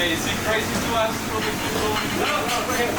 way, is it crazy to ask for the people? No, go ahead.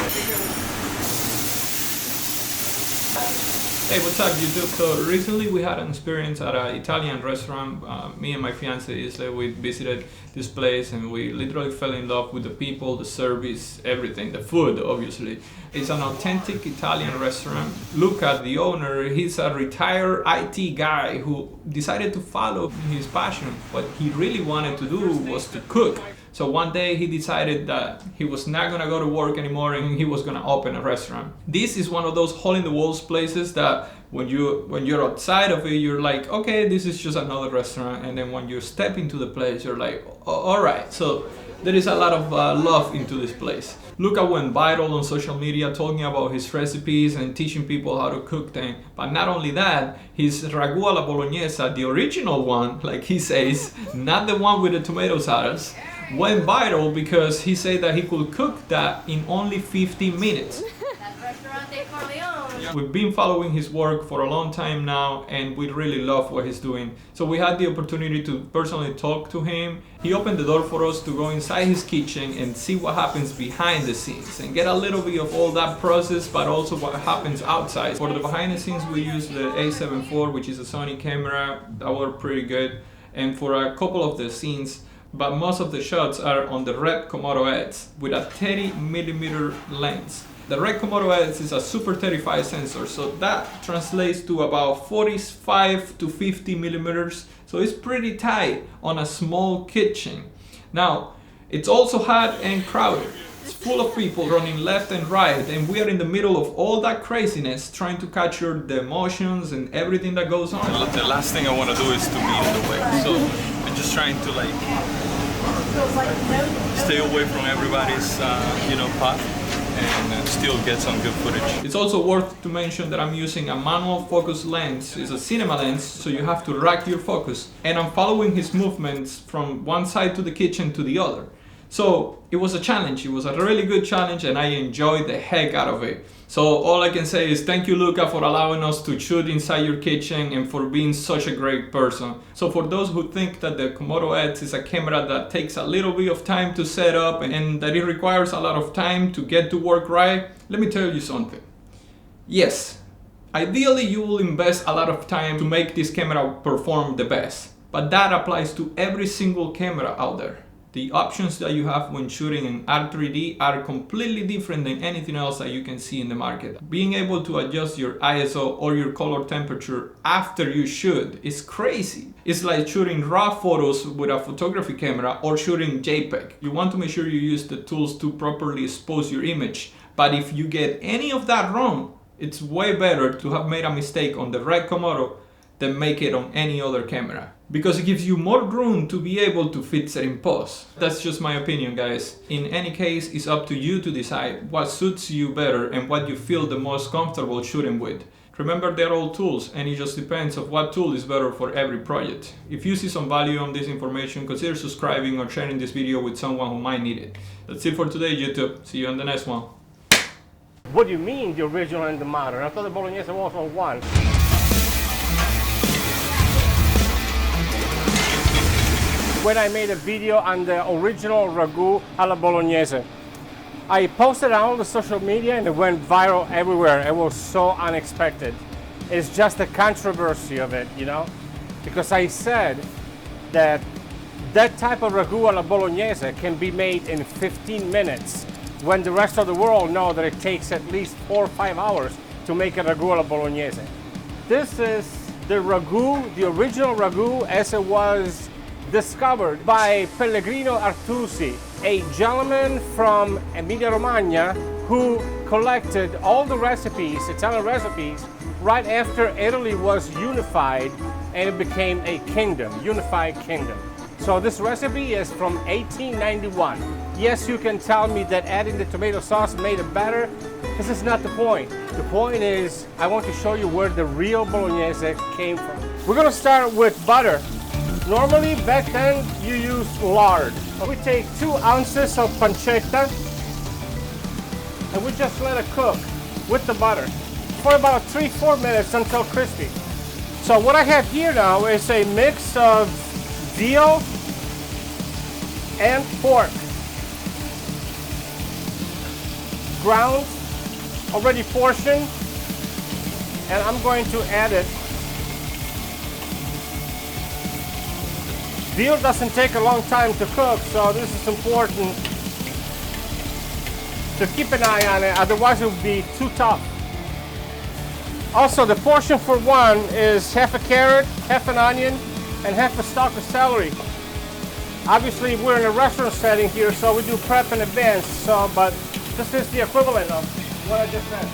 Hey, what's up YouTube? So recently we had an experience at an Italian restaurant. Me and my fiance Isla, we visited this place and we literally fell in love with the people, the service, everything, the food obviously. It's an authentic Italian restaurant. Look at the owner, he's a retired IT guy who decided to follow his passion. What he really wanted to do was to cook. So one day he decided that he was not gonna go to work anymore and he was gonna open a restaurant. This is one of those hole-in-the-walls places that when you're outside of it, you're like, okay, this is just another restaurant. And then when you step into the place, you're like, all right. So there is a lot of love into this place. Luca went viral on social media talking about his recipes and teaching people how to cook them. But not only that, his ragu alla bolognese, the original one, like he says, not the one with the tomato sauce, went viral because he said that he could cook that in only 15 minutes. We've been following his work for a long time now and we really love what he's doing. So we had the opportunity to personally talk to him. He opened the door for us to go inside his kitchen and see what happens behind the scenes and get a little bit of all that process, but also what happens outside. For the behind the scenes, we used the A7 IV, which is a Sony camera that worked pretty good. And for a couple of the scenes, but most of the shots are on the RED Komodo X with a 30mm lens. The RED Komodo X is a Super 35 sensor, so that translates to about 45 to 50 millimeters, so it's pretty tight on a small kitchen. Now, it's also hot and crowded. It's full of people running left and right, and we are in the middle of all that craziness trying to capture the emotions and everything that goes on. The last thing I want to do is to be in the way, so I'm just trying to stay away from everybody's path and still get some good footage. It's also worth to mention that I'm using a manual focus lens. It's a cinema lens, so you have to rack your focus. And I'm following his movements from one side to the kitchen to the other. So it was a challenge. It was a really good challenge and I enjoyed the heck out of it. So all I can say is thank you, Luca, for allowing us to shoot inside your kitchen and for being such a great person. So for those who think that the Komodo X is a camera that takes a little bit of time to set up and that it requires a lot of time to get to work right, let me tell you something. Yes, ideally you will invest a lot of time to make this camera perform the best, but that applies to every single camera out there. The options that you have when shooting in R3D are completely different than anything else that you can see in the market. Being able to adjust your ISO or your color temperature after you shoot is crazy. It's like shooting raw photos with a photography camera or shooting JPEG. You want to make sure you use the tools to properly expose your image. But if you get any of that wrong, it's way better to have made a mistake on the RED Komodo than make it on any other camera. Because it gives you more room to be able to fix it in post. That's just my opinion, guys. In any case, it's up to you to decide what suits you better and what you feel the most comfortable shooting with. Remember, they're all tools and it just depends on what tool is better for every project. If you see some value on this information, consider subscribing or sharing this video with someone who might need it. That's it for today, YouTube. See you on the next one. What do you mean the original and the modern? I thought the Bolognese was on one. When I made a video on the original ragu alla bolognese, I posted on all the social media and it went viral everywhere. It was so unexpected. It's just the controversy of it, because I said that that type of ragu alla bolognese can be made in 15 minutes when the rest of the world know that it takes at least 4 or 5 hours to make a ragu alla bolognese. This is the ragu, the original ragu as it was discovered by Pellegrino Artusi, a gentleman from Emilia-Romagna who collected all the recipes, Italian recipes, right after Italy was unified and it became a kingdom, unified kingdom. So this recipe is from 1891. Yes, you can tell me that adding the tomato sauce made it better. This is not the point. The point is, I want to show you where the real bolognese came from. We're gonna start with butter. Normally, back then, you use lard. We take 2 ounces of pancetta and we just let it cook with the butter for about 3-4 minutes until crispy. So what I have here now is a mix of veal and pork. ground, already portioned, and I'm going to add it. Veal doesn't take a long time to cook, so this is important to keep an eye on it, otherwise it would be too tough. Also, the portion for one is half a carrot, half an onion, and half a stalk of celery. Obviously, we're in a restaurant setting here, so we do prep in advance, but this is the equivalent of what I just said.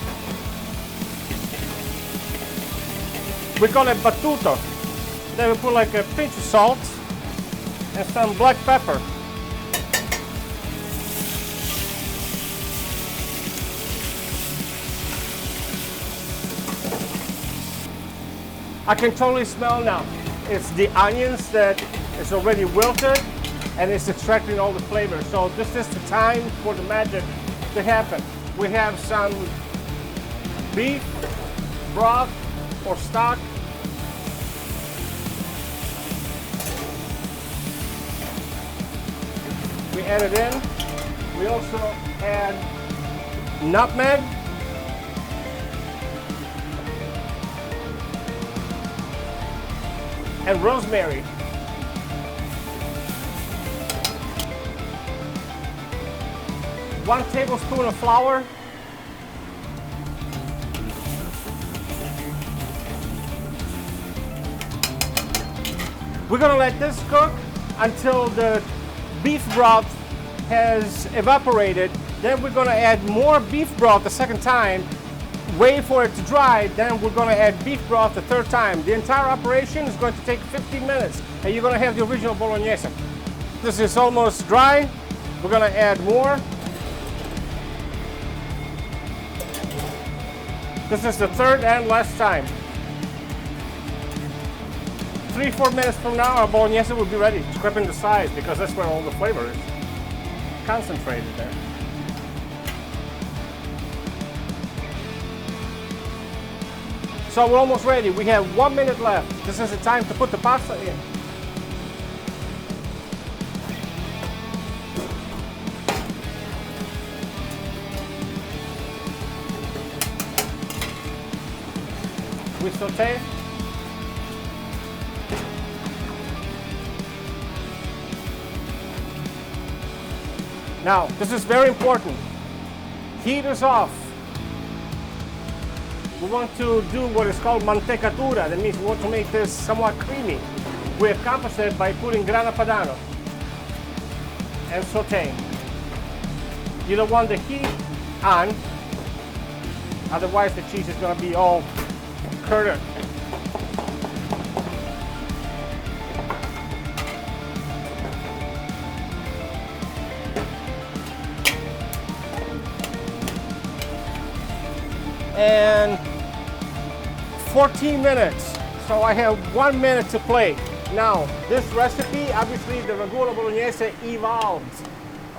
We call it battuto. Then we put like a pinch of salt and some black pepper. I can totally smell now. It's the onions that is already wilted and it's extracting all the flavor. So this is the time for the magic to happen. We have some beef, broth, or stock. We add it in. We also add nutmeg. And rosemary. One tablespoon of flour. We're gonna let this cook until the beef broth has evaporated. Then we're gonna add more beef broth the second time, wait for it to dry, then we're gonna add beef broth the third time. The entire operation is going to take 15 minutes and you're gonna have the original bolognese. This is almost dry. We're gonna add more. This is the third and last time. 3-4 minutes from now, our bolognese will be ready, scraping the sides because that's where all the flavor is concentrated there. So we're almost ready. We have 1 minute left. This is the time to put the pasta in. We saute. Now, this is very important. Heat is off. We want to do what is called mantecatura. That means we want to make this somewhat creamy. We accomplish it by putting grana padano and sauteing. You don't want the heat on, otherwise the cheese is going to be all curdled. And 14 minutes. So I have 1 minute to play. Now, this recipe, obviously the ragu alla bolognese evolved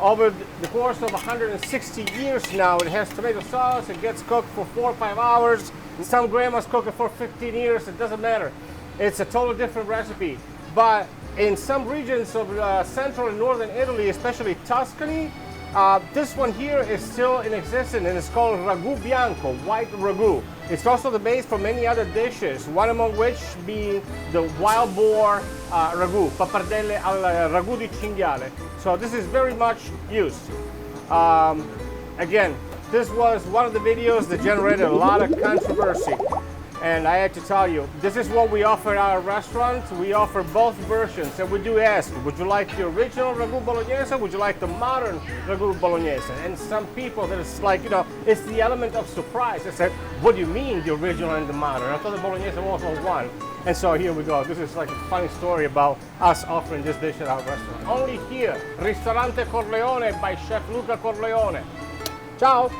over the course of 160 years now. It has tomato sauce, it gets cooked for 4 or 5 hours. Some grandmas cook it for 15 years, it doesn't matter. It's a totally different recipe. But in some regions of central and northern Italy, especially Tuscany, this one here is still in existence and it's called ragu bianco, white ragu. It's also the base for many other dishes, one among which being the wild boar ragu, pappardelle al ragu di cinghiale. So this is very much used. Again, this was one of the videos that generated a lot of controversy. And I had to tell you, this is what we offer at our restaurant. We offer both versions, and we do ask, would you like the original ragu bolognese, or would you like the modern ragu bolognese? And some people, that it's like, you know, it's the element of surprise. They said, what do you mean the original and the modern? I thought the bolognese was all one. And so here we go. This is like a funny story about us offering this dish at our restaurant. Only here, Ristorante Corleone by Chef Luca Corleone. Ciao!